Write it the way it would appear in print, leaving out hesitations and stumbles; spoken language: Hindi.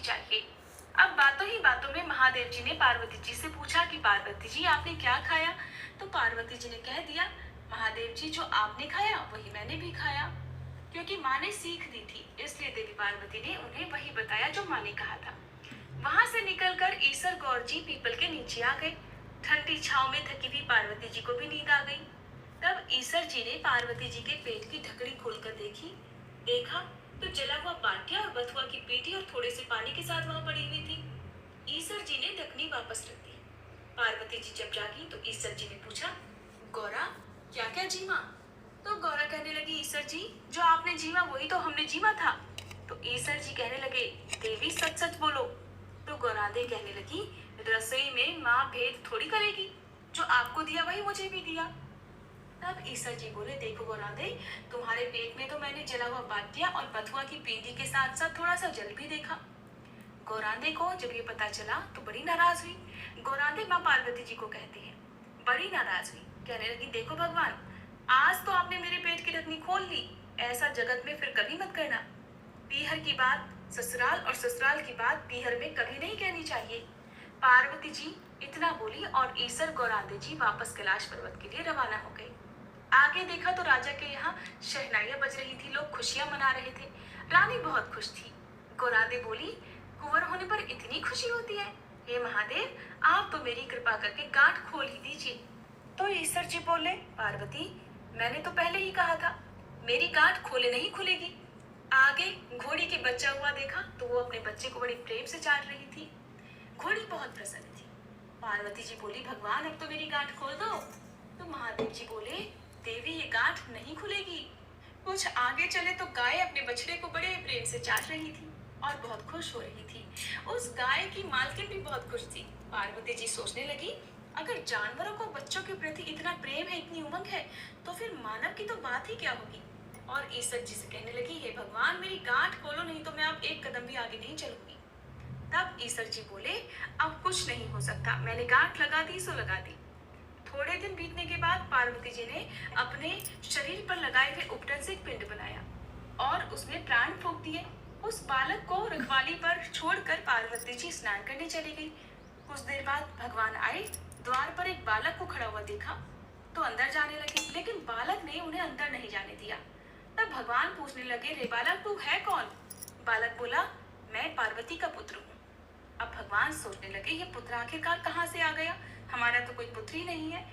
चाहिए। अब बातों ही बातों में महादेव जी ने पार्वती जी से पूछा कि पार्वती जी आपने क्या खाया? तो पार्वती जी ने कह दिया, महादेव जी जो आपने खाया वही मैंने भी खाया। क्योंकि माँ ने सीख दी थी, इसलिए देवी पार्वती ने उन्हें वही बताया जो माँ ने कहा था। वहां से निकलकर ईसर गौर जी पीपल के नीचे आ गए। ठंडी छाव में थकी हुई पार्वती जी को भी नींद आ गई। तब ईसर जी ने पार्वती जी के पेट की ढकड़ी खोलकर देखा तो जला हुआ बाटिया और बथुआ की पेटी और थोड़े से पानी के साथ वहां पड़ी हुई थी। ईसर जी ने ढकनी वापस रख दी। पार्वती जी जब जागी तो ईसर जी ने पूछा, गौरा क्या क्या जीवा? तो गौरा कहने लगी, ईसर जी जो आपने जीवा वही तो हमने जीवा था। तो ईसर जी कहने लगे, देवी सच सच बोलो। तो गौरादे कहने लगी, रसोई में माँ भेद थोड़ी करेगी, जो आपको दिया वही मुझे भी दिया। तब ईसर जी बोले, देखो गौरादे, तुम्हारे पेट में तो मैंने जला हुआ बाटिया और बथुआ की पेंदी के साथ साथ थोड़ा सा जल भी देखा। गौरादे को जब ये पता चला तो बड़ी नाराज हुई। गौरादे माँ पार्वती जी को कहती है, बड़ी नाराज हुई, कहने लगी, देखो भगवान, आज तो आपने मेरे पेट की ढकनी खोल ली, ऐसा जगत में फिर कभी मत करना। पीहर की बात ससुराल और ससुराल की बात पीहर में कभी नहीं कहनी चाहिए। पार्वती जी इतना बोली और ईसर गौरादे जी वापस कैलाश पर्वत के लिए रवाना हो गए। आगे देखा तो राजा के यहाँ शहनाइयां बज रही थी, लोग खुशियां मना रहे थे। रानी बहुत खुश थी। गौरादे बोली, कुंवर होने पर इतनी खुशी होती है? हे महादेव, आप तो मेरी कृपा करके गांठ खोल ही दीजिए। तो ईसर जी बोले, पार्वती, मैंने तो पहले ही कहा था, मेरी गांठ खोले नहीं खुलेगी। आगे घोड़ी के बच्चा हुआ देखा तो वो अपने बच्चे को बड़ी प्रेम से चाट रही थी। घोड़ी बहुत प्रसन्न थी। पार्वती जी बोली, भगवान अब तो मेरी गांठ खोल दो। तो महादेव जी बोले, देवी ये गांठ नहीं खुलेगी। कुछ आगे चले तो गाय अपने बछड़े को बड़े प्रेम से चाट रही थी और बहुत खुश हो रही थी। उस गाय की मालकिन भी बहुत खुश थी। पार्वती जी सोचने लगी, अगर जानवरों को बच्चों के प्रति इतना प्रेम है, इतनी उमंग है, तो फिर मानव की तो बात ही क्या होगी। और ईसर जी से कहने लगी, हे भगवान, मेरी गांठ खोलो, नहीं तो मैं अब एक कदम भी आगे नहीं चलूंगी। तब ईसर जी बोले, अब कुछ नहीं हो सकता, मैंने गांठ लगा दी सो लगा दी। थोड़े दिन बीतने के बाद पार्वती जी ने अपने शरीर पर लगाए हुए उपटन से एक पिंड बनाया और उसमें प्राण फूंक दिए। उस बालक को रखवाली पर छोड़कर पार्वती जी स्नान करने चली गई। कुछ देर बाद भगवान आए। द्वार पर एक बालक को खड़ा हुआ देखा तो अंदर जाने लगे, लेकिन बालक ने उन्हें अंदर नहीं जाने दिया। तब भगवान पूछने लगे, रे बालक, तू है कौन? बालक बोला, मैं पार्वती का पुत्र हूँ। अब भगवान सोचने लगे, ये पुत्र आखिरकार कहाँ से आ गया? हमारा तो कोई पुत्र ही नहीं है।